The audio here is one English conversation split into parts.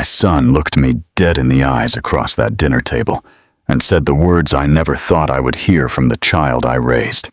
My son looked me dead in the eyes across that dinner table and said the words I never thought I would hear from the child I raised.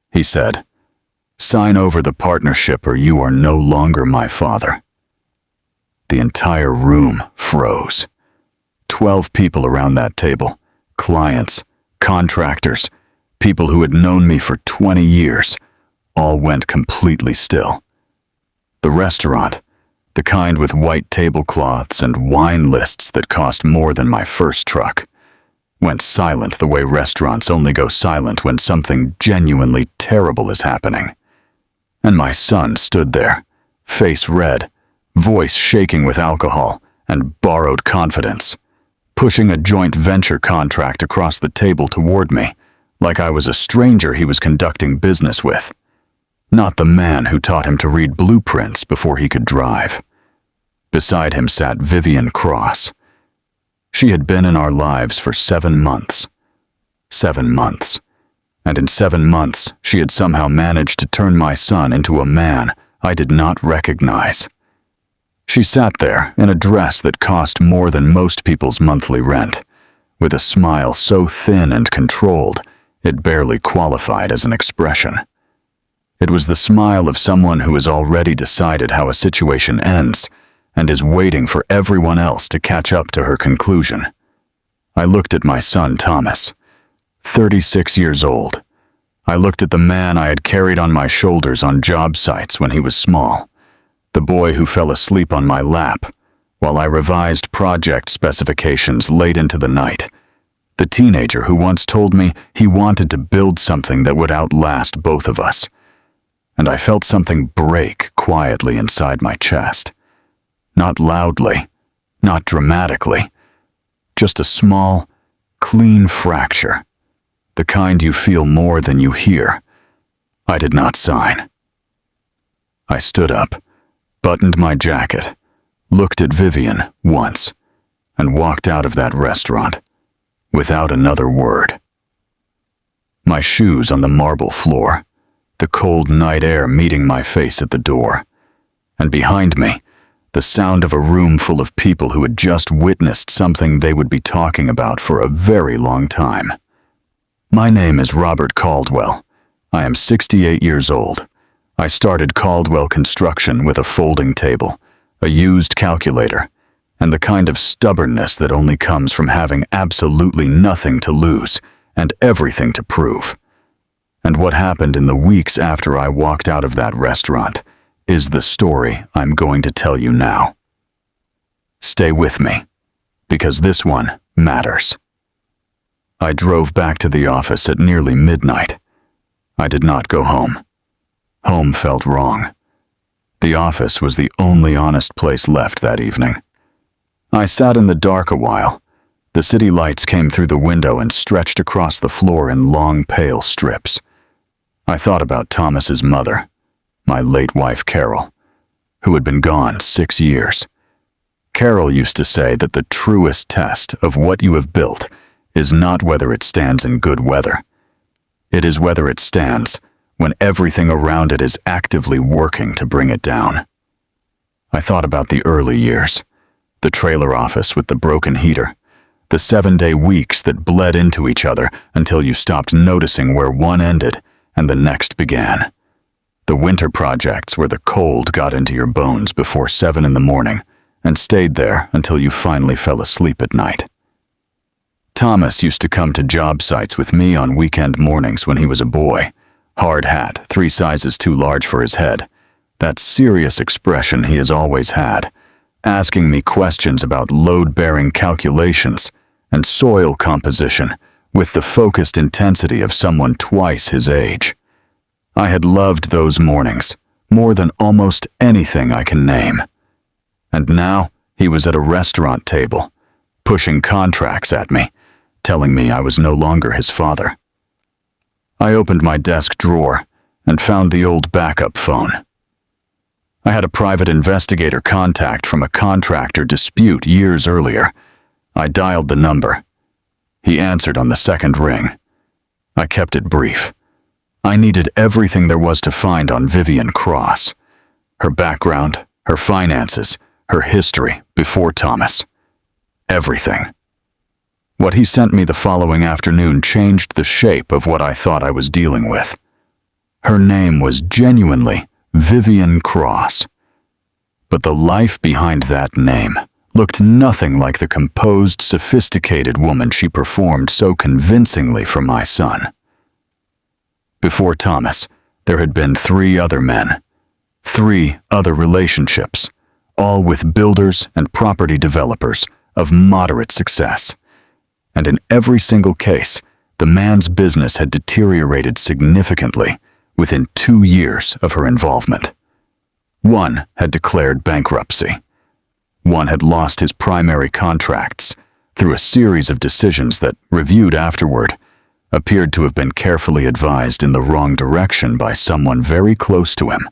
He said, "Sign over the partnership or you are no longer my father." The entire room froze. 12 people around that table, clients, contractors, people who had known me for 20 years, all went completely still. The restaurant, the kind with white tablecloths and wine lists that cost more than my first truck, went silent the way restaurants only go silent when something genuinely terrible is happening. And my son stood there, face red, voice shaking with alcohol and borrowed confidence, pushing a joint venture contract across the table toward me, like I was a stranger he was conducting business with, not the man who taught him to read blueprints before he could drive. Beside him sat Vivian Cross. She had been in our lives for 7 months. 7 months. And in 7 months, she had somehow managed to turn my son into a man I did not recognize. She sat there in a dress that cost more than most people's monthly rent, with a smile so thin and controlled it barely qualified as an expression. It was the smile of someone who has already decided how a situation ends and is waiting for everyone else to catch up to her conclusion. I looked at my son Thomas, 36 years old. I looked at the man I had carried on my shoulders on job sites when he was small, the boy who fell asleep on my lap while I revised project specifications late into the night, the teenager who once told me he wanted to build something that would outlast both of us. And I felt something break quietly inside my chest. Not loudly, not dramatically, just a small, clean fracture, the kind you feel more than you hear. I did not sign. I stood up, buttoned my jacket, looked at Vivian once, and walked out of that restaurant without another word. My shoes on the marble floor, the cold night air meeting my face at the door, and behind me, the sound of a room full of people who had just witnessed something they would be talking about for a very long time. My name is Robert Caldwell. I am 68 years old. I started Caldwell Construction with a folding table, a used calculator, and the kind of stubbornness that only comes from having absolutely nothing to lose and everything to prove. And what happened in the weeks after I walked out of that restaurant is the story I'm going to tell you now. Stay with me, because this one matters. I drove back to the office at nearly midnight. I did not go home. Home felt wrong. The office was the only honest place left that evening. I sat in the dark a while. The city lights came through the window and stretched across the floor in long, pale strips. I thought about Thomas's mother, my late wife Carol, who had been gone 6 years. Carol used to say that the truest test of what you have built is not whether it stands in good weather. It is whether it stands when everything around it is actively working to bring it down. I thought about the early years, the trailer office with the broken heater, the 7-day weeks that bled into each other until you stopped noticing where one ended and the next began. The winter projects where the cold got into your bones before 7 in the morning and stayed there until you finally fell asleep at night. Thomas used to come to job sites with me on weekend mornings when he was a boy, hard hat, 3 sizes too large for his head, that serious expression he has always had, asking me questions about load-bearing calculations and soil composition with the focused intensity of someone twice his age. I had loved those mornings more than almost anything I can name. And now he was at a restaurant table, pushing contracts at me, telling me I was no longer his father. I opened my desk drawer and found the old backup phone. I had a private investigator contact from a contractor dispute years earlier. I dialed the number. He answered on the second ring. I kept it brief. I needed everything there was to find on Vivian Cross. Her background, her finances, her history before Thomas. Everything. What he sent me the following afternoon changed the shape of what I thought I was dealing with. Her name was genuinely Vivian Cross. But the life behind that name looked nothing like the composed, sophisticated woman she performed so convincingly for my son. Before Thomas, there had been 3 other men, 3 other relationships, all with builders and property developers of moderate success. And in every single case, the man's business had deteriorated significantly within 2 years of her involvement. One had declared bankruptcy. One had lost his primary contracts through a series of decisions that, reviewed afterward, appeared to have been carefully advised in the wrong direction by someone very close to him.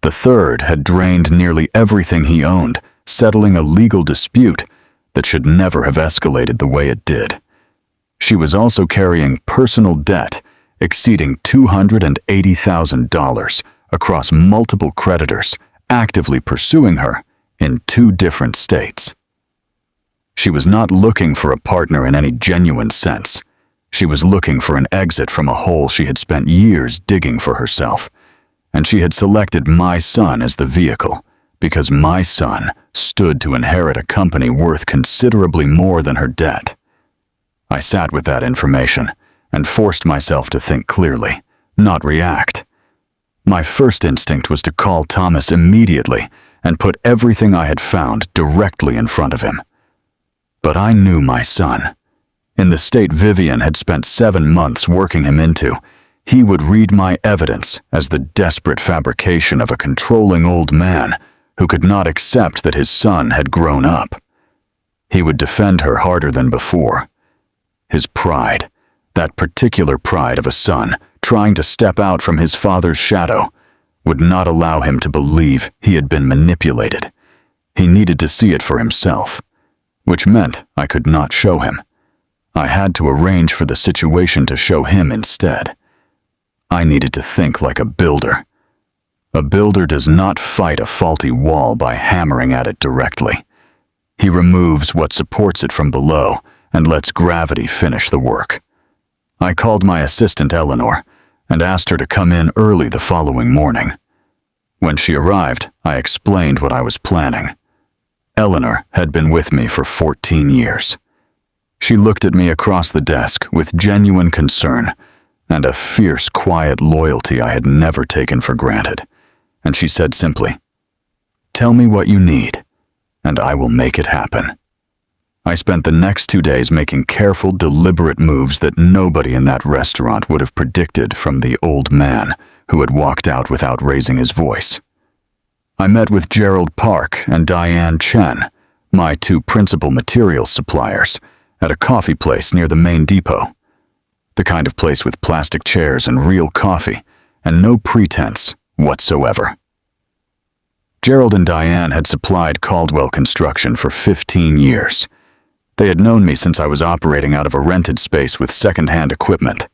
The third had drained nearly everything he owned, settling a legal dispute that should never have escalated the way it did. She was also carrying personal debt exceeding $280,000 across multiple creditors actively pursuing her in 2 different states. She was not looking for a partner in any genuine sense. She was looking for an exit from a hole she had spent years digging for herself, and she had selected my son as the vehicle because my son stood to inherit a company worth considerably more than her debt. I sat with that information and forced myself to think clearly, not react. My first instinct was to call Thomas immediately and put everything I had found directly in front of him. But I knew my son. In the state Vivian had spent 7 months working him into, he would read my evidence as the desperate fabrication of a controlling old man who could not accept that his son had grown up. He would defend her harder than before. His pride, that particular pride of a son trying to step out from his father's shadow, would not allow him to believe he had been manipulated. He needed to see it for himself, which meant I could not show him. I had to arrange for the situation to show him instead. I needed to think like a builder. A builder does not fight a faulty wall by hammering at it directly. He removes what supports it from below and lets gravity finish the work. I called my assistant Eleanor and asked her to come in early the following morning. When she arrived, I explained what I was planning. Eleanor had been with me for 14 years. She looked at me across the desk with genuine concern and a fierce, quiet loyalty I had never taken for granted, and she said simply, "Tell me what you need, and I will make it happen." I spent the next 2 days making careful, deliberate moves that nobody in that restaurant would have predicted from the old man who had walked out without raising his voice. I met with Gerald Park and Diane Chen, my 2 principal materials suppliers, at a coffee place near the main depot. The kind of place with plastic chairs and real coffee, and no pretense whatsoever. Gerald and Diane had supplied Caldwell Construction for 15 years. They had known me since I was operating out of a rented space with second-hand equipment.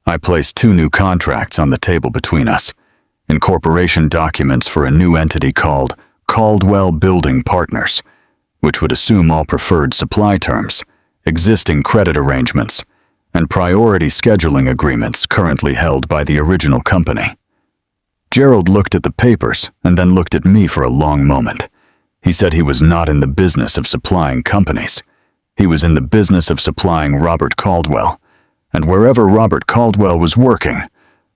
I placed 2 new contracts on the table between us, incorporation documents for a new entity called Caldwell Building Partners, which would assume all preferred supply terms, existing credit arrangements, and priority scheduling agreements currently held by the original company. Gerald looked at the papers and then looked at me for a long moment. He said he was not in the business of supplying companies. He was in the business of supplying Robert Caldwell, and wherever Robert Caldwell was working,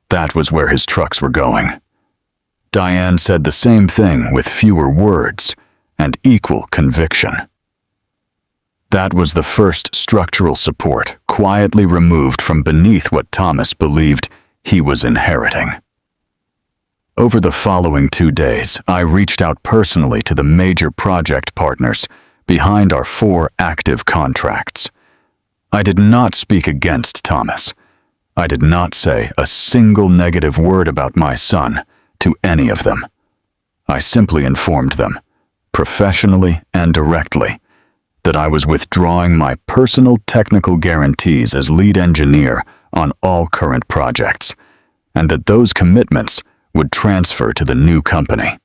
that was where his trucks were going. Diane said the same thing with fewer words and equal conviction. That was the first structural support quietly removed from beneath what Thomas believed he was inheriting. Over the following 2 days, I reached out personally to the major project partners behind our 4 active contracts. I did not speak against Thomas. I did not say a single negative word about my son to any of them. I simply informed them, professionally and directly, that I was withdrawing my personal technical guarantees as lead engineer on all current projects, and that those commitments would transfer to the new company.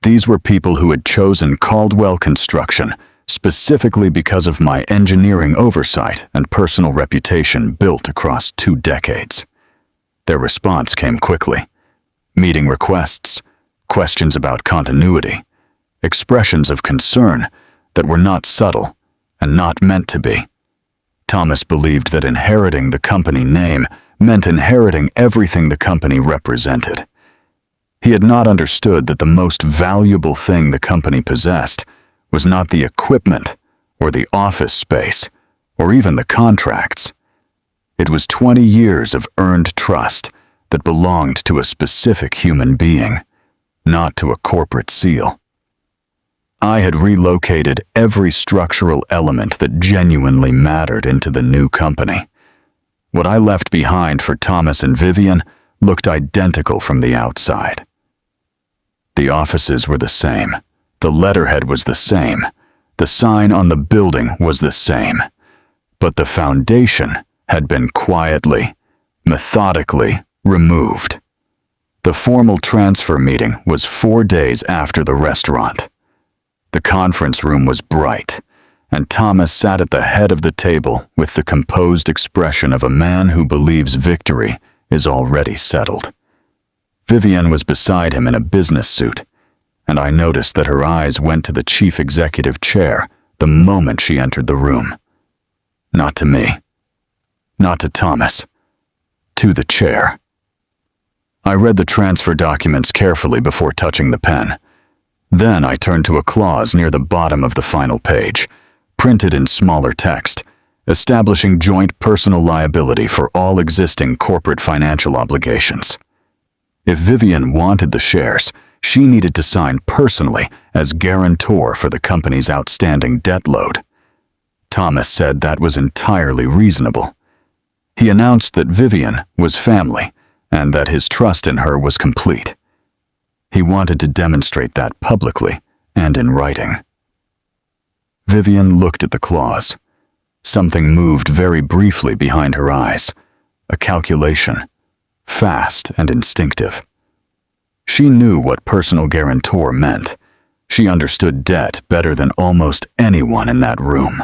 These were people who had chosen Caldwell Construction specifically because of my engineering oversight and personal reputation built across 2 decades. Their response came quickly. Meeting requests, questions about continuity, expressions of concern that were not subtle and not meant to be. Thomas believed that inheriting the company name meant inheriting everything the company represented. He had not understood that the most valuable thing the company possessed was not the equipment or the office space or even the contracts. It was 20 years of earned trust that belonged to a specific human being, not to a corporate seal. I had relocated every structural element that genuinely mattered into the new company. What I left behind for Thomas and Vivian looked identical from the outside. The offices were the same. The letterhead was the same. The sign on the building was the same. But the foundation had been quietly, methodically removed. The formal transfer meeting was 4 days after the restaurant. The conference room was bright, and Thomas sat at the head of the table with the composed expression of a man who believes victory is already settled. Vivian was beside him in a business suit, and I noticed that her eyes went to the chief executive chair the moment she entered the room. Not to me. Not to Thomas. To the chair. I read the transfer documents carefully before touching the pen. Then I turned to a clause near the bottom of the final page, printed in smaller text, establishing joint personal liability for all existing corporate financial obligations. If Vivian wanted the shares, she needed to sign personally as guarantor for the company's outstanding debt load. Thomas said that was entirely reasonable. He announced that Vivian was family and that his trust in her was complete. He wanted to demonstrate that publicly and in writing. Vivian looked at the clause. Something moved very briefly behind her eyes, a calculation, fast and instinctive. She knew what personal guarantor meant. She understood debt better than almost anyone in that room.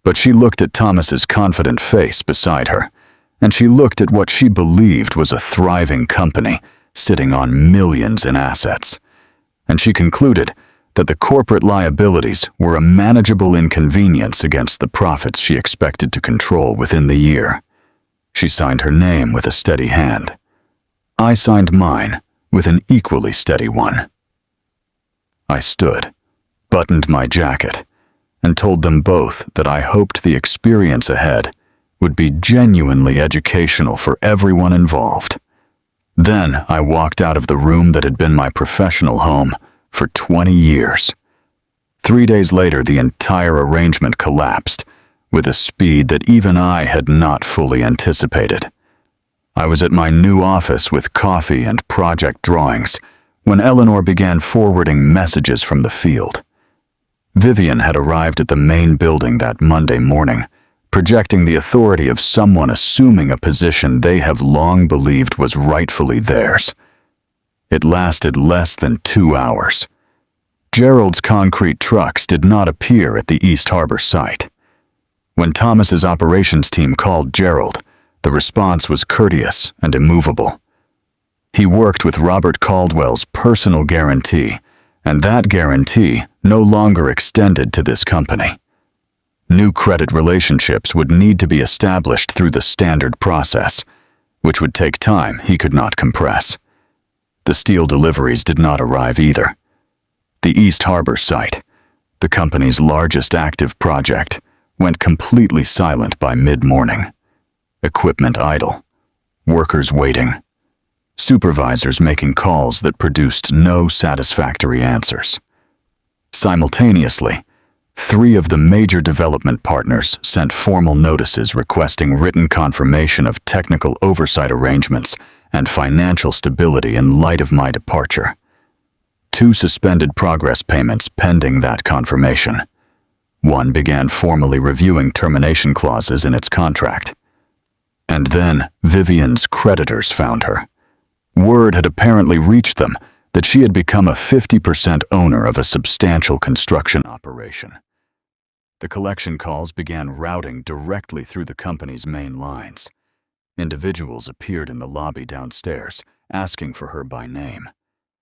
But she looked at Thomas's confident face beside her, and she looked at what she believed was a thriving company sitting on millions in assets, and she concluded that the corporate liabilities were a manageable inconvenience against the profits she expected to control within the year. She signed her name with a steady hand. I signed mine with an equally steady one. I stood, buttoned my jacket, and told them both that I hoped the experience ahead would be genuinely educational for everyone involved. Then I walked out of the room that had been my professional home for 20 years. 3 days later, the entire arrangement collapsed with a speed that even I had not fully anticipated. I was at my new office with coffee and project drawings when Eleanor began forwarding messages from the field. Vivian had arrived at the main building that Monday morning, projecting the authority of someone assuming a position they have long believed was rightfully theirs. It lasted less than 2 hours. Gerald's concrete trucks did not appear at the East Harbor site. When Thomas's operations team called Gerald, the response was courteous and immovable. He worked with Robert Caldwell's personal guarantee, and that guarantee no longer extended to this company. New credit relationships would need to be established through the standard process, which would take time he could not compress. The steel deliveries did not arrive either. The East Harbor site, the company's largest active project, went completely silent by mid-morning. Equipment idle, workers waiting, supervisors making calls that produced no satisfactory answers. Simultaneously, 3 of the major development partners sent formal notices requesting written confirmation of technical oversight arrangements and financial stability in light of my departure. 2 suspended progress payments pending that confirmation. 1 began formally reviewing termination clauses in its contract. And then Vivian's creditors found her. Word had apparently reached them that she had become a 50% owner of a substantial construction operation. The collection calls began routing directly through the company's main lines. Individuals appeared in the lobby downstairs, asking for her by name.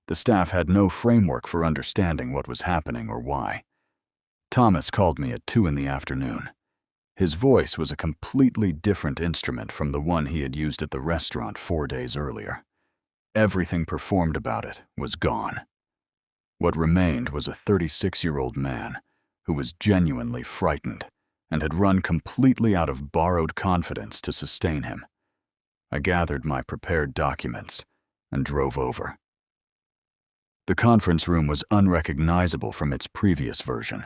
The staff had no framework for understanding what was happening or why. Thomas called me at 2 in the afternoon. His voice was a completely different instrument from the one he had used at the restaurant 4 days earlier. Everything performed about it was gone. What remained was a 36-year-old man who was genuinely frightened and had run completely out of borrowed confidence to sustain him. I gathered my prepared documents and drove over. The conference room was unrecognizable from its previous version.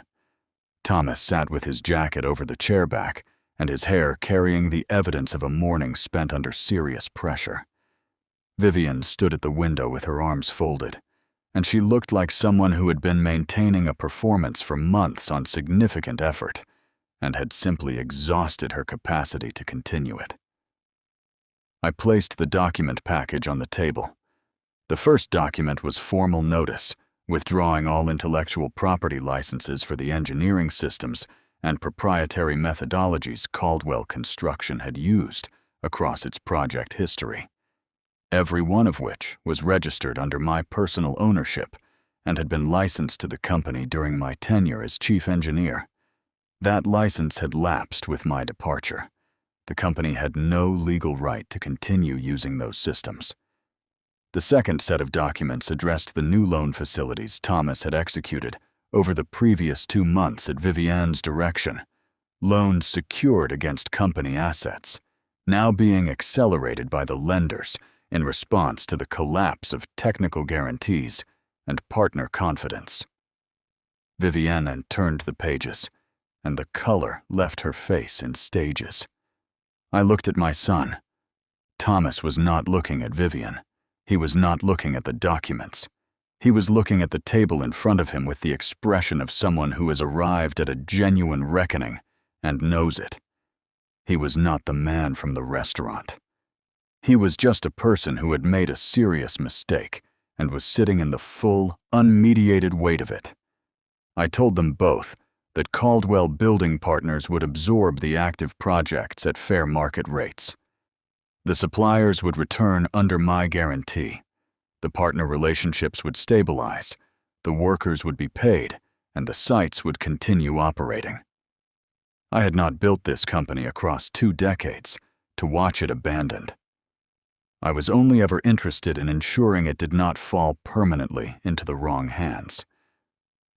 Thomas sat with his jacket over the chair back and his hair carrying the evidence of a morning spent under serious pressure. Vivian stood at the window with her arms folded, and she looked like someone who had been maintaining a performance for months on significant effort and had simply exhausted her capacity to continue it. I placed the document package on the table. The first document was formal notice, withdrawing all intellectual property licenses for the engineering systems and proprietary methodologies Caldwell Construction had used across its project history, every one of which was registered under my personal ownership and had been licensed to the company during my tenure as chief engineer. That license had lapsed with my departure. The company had no legal right to continue using those systems. The second set of documents addressed the new loan facilities Thomas had executed over the previous 2 months at Vivian's direction, loans secured against company assets, now being accelerated by the lenders in response to the collapse of technical guarantees and partner confidence. Vivian turned the pages, and the color left her face in stages. I looked at my son. Thomas was not looking at Vivian. He was not looking at the documents. He was looking at the table in front of him with the expression of someone who has arrived at a genuine reckoning and knows it. He was not the man from the restaurant. He was just a person who had made a serious mistake and was sitting in the full, unmediated weight of it. I told them both that Caldwell Building Partners would absorb the active projects at fair market rates. The suppliers would return under my guarantee. The partner relationships would stabilize, the workers would be paid, and the sites would continue operating. I had not built this company across 2 decades to watch it abandoned. I was only ever interested in ensuring it did not fall permanently into the wrong hands.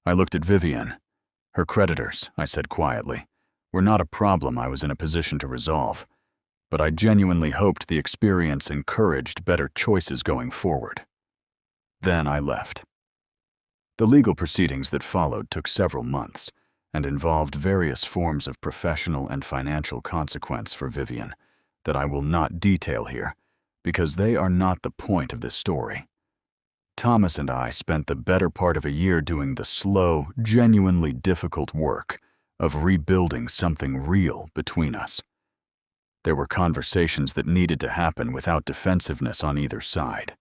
I looked at Vivian. Her creditors, I said quietly, were not a problem I was in a position to resolve, but I genuinely hoped the experience encouraged better choices going forward. Then I left. The legal proceedings that followed took several months and involved various forms of professional and financial consequence for Vivian that I will not detail here because they are not the point of this story. Thomas and I spent the better part of a year doing the slow, genuinely difficult work of rebuilding something real between us. There were conversations that needed to happen without defensiveness on either side,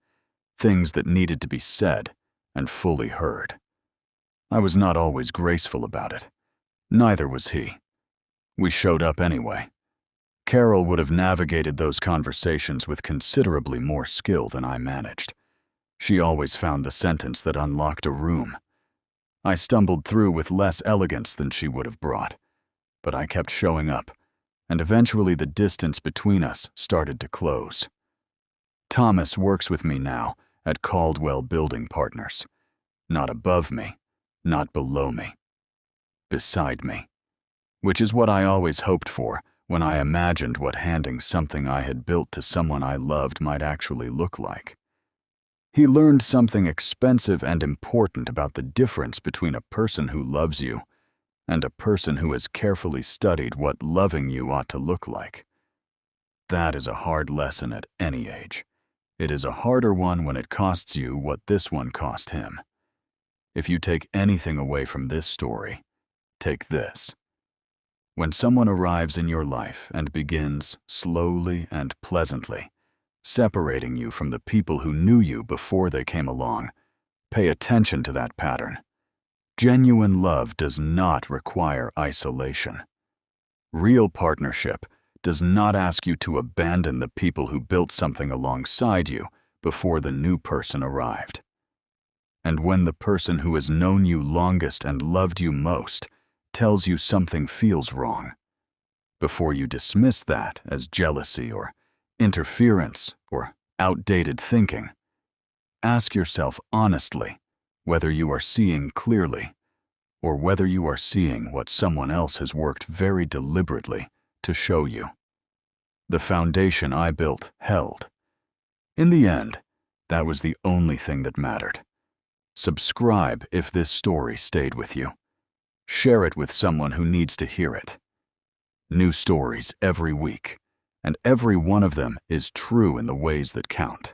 things that needed to be said and fully heard. I was not always graceful about it. Neither was he. We showed up anyway. Carol would have navigated those conversations with considerably more skill than I managed. She always found the sentence that unlocked a room. I stumbled through with less elegance than she would have brought, but I kept showing up, and eventually the distance between us started to close. Thomas works with me now at Caldwell Building Partners. Not above me, not below me. Beside me. Which is what I always hoped for when I imagined what handing something I had built to someone I loved might actually look like. He learned something expensive and important about the difference between a person who loves you and a person who has carefully studied what loving you ought to look like. That is a hard lesson at any age. It is a harder one when it costs you what this one cost him. If you take anything away from this story, take this. When someone arrives in your life and begins, slowly and pleasantly, separating you from the people who knew you before they came along, Pay attention to that pattern. Genuine love does not require isolation. Real partnership does not ask you to abandon the people who built something alongside you before the new person arrived. And when the person who has known you longest and loved you most tells you something feels wrong, before you dismiss that as jealousy or interference or outdated thinking, ask yourself honestly whether you are seeing clearly or whether you are seeing what someone else has worked very deliberately to show you. The foundation I built held. In the end, that was the only thing that mattered. Subscribe if this story stayed with you. Share it with someone who needs to hear it. New stories every week, and every one of them is true in the ways that count.